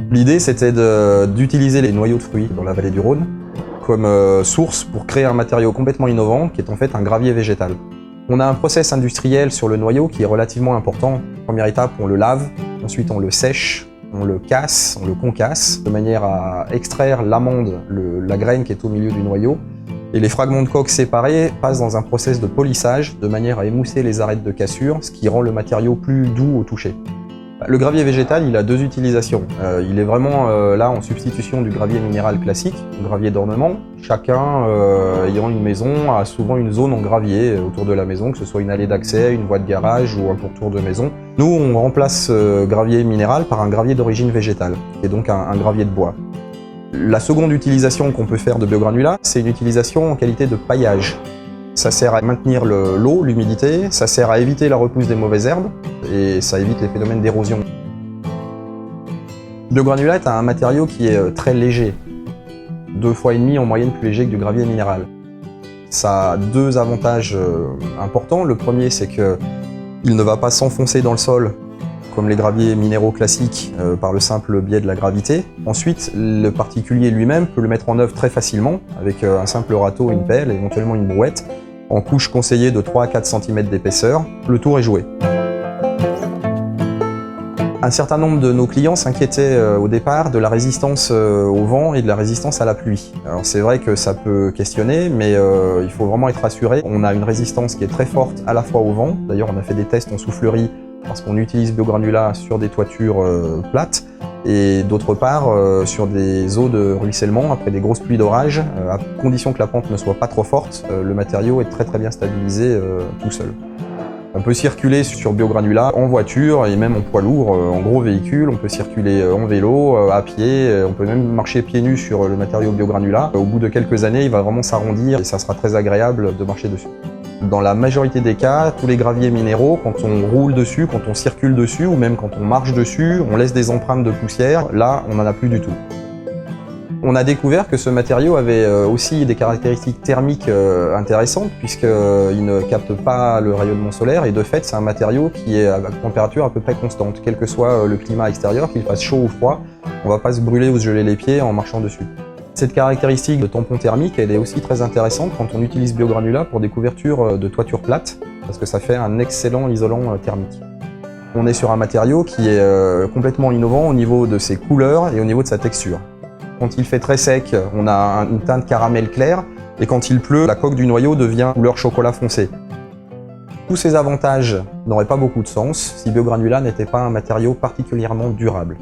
L'idée, c'était d'utiliser les noyaux de fruits dans la vallée du Rhône comme source pour créer un matériau complètement innovant qui est en fait un gravier végétal. On a un process industriel sur le noyau qui est relativement important. Première étape, on le lave, ensuite on le sèche, on le casse, on le concasse, de manière à extraire l'amande, la graine qui est au milieu du noyau. Et les fragments de coque séparés passent dans un process de polissage, de manière à émousser les arêtes de cassure, ce qui rend le matériau plus doux au toucher. Le gravier végétal, il a deux utilisations. Il est vraiment là en substitution du gravier minéral classique, le gravier d'ornement. Chacun ayant une maison a souvent une zone en gravier autour de la maison, que ce soit une allée d'accès, une voie de garage ou un pourtour de maison. Nous, on remplace ce gravier minéral par un gravier d'origine végétale, qui est donc un gravier de bois. La seconde utilisation qu'on peut faire de biogranulats, c'est une utilisation en qualité de paillage. Ça sert à maintenir l'eau, l'humidité, ça sert à éviter la repousse des mauvaises herbes et ça évite les phénomènes d'érosion. Le biogranulat est un matériau qui est très léger, 2,5 fois en moyenne plus léger que du gravier minéral. Ça a deux avantages importants. Le premier, c'est qu'il ne va pas s'enfoncer dans le sol comme les graviers minéraux classiques par le simple biais de la gravité. Ensuite, le particulier lui-même peut le mettre en œuvre très facilement avec un simple râteau, une pelle, éventuellement une brouette, en couche conseillée de 3 à 4 cm d'épaisseur. Le tour est joué. Un certain nombre de nos clients s'inquiétaient au départ de la résistance au vent et de la résistance à la pluie. Alors c'est vrai que ça peut questionner, mais il faut vraiment être rassuré. On a une résistance qui est très forte à la fois au vent. D'ailleurs, on a fait des tests en soufflerie parce qu'on utilise biogranulats sur des toitures plates et d'autre part sur des eaux de ruissellement après des grosses pluies d'orage. À condition que la pente ne soit pas trop forte, le matériau est très bien stabilisé tout seul. On peut circuler sur biogranulats en voiture et même en poids lourd, en gros véhicule. On peut circuler en vélo, à pied, on peut même marcher pieds nus sur le matériau biogranulat. Au bout de quelques années, il va vraiment s'arrondir et ça sera très agréable de marcher dessus. Dans la majorité des cas, tous les graviers minéraux, quand on roule dessus, quand on circule dessus ou même quand on marche dessus, on laisse des empreintes de poussière. Là, on n'en a plus du tout. On a découvert que ce matériau avait aussi des caractéristiques thermiques intéressantes puisqu'il ne capte pas le rayonnement solaire et de fait c'est un matériau qui est à température à peu près constante. Quel que soit le climat extérieur, qu'il fasse chaud ou froid, on ne va pas se brûler ou se geler les pieds en marchant dessus. Cette caractéristique de tampon thermique, elle est aussi très intéressante quand on utilise biogranulat pour des couvertures de toiture plate parce que ça fait un excellent isolant thermique. On est sur un matériau qui est complètement innovant au niveau de ses couleurs et au niveau de sa texture. Quand il fait très sec, on a une teinte caramel clair, et quand il pleut, la coque du noyau devient couleur chocolat foncé. Tous ces avantages n'auraient pas beaucoup de sens si biogranulat n'était pas un matériau particulièrement durable.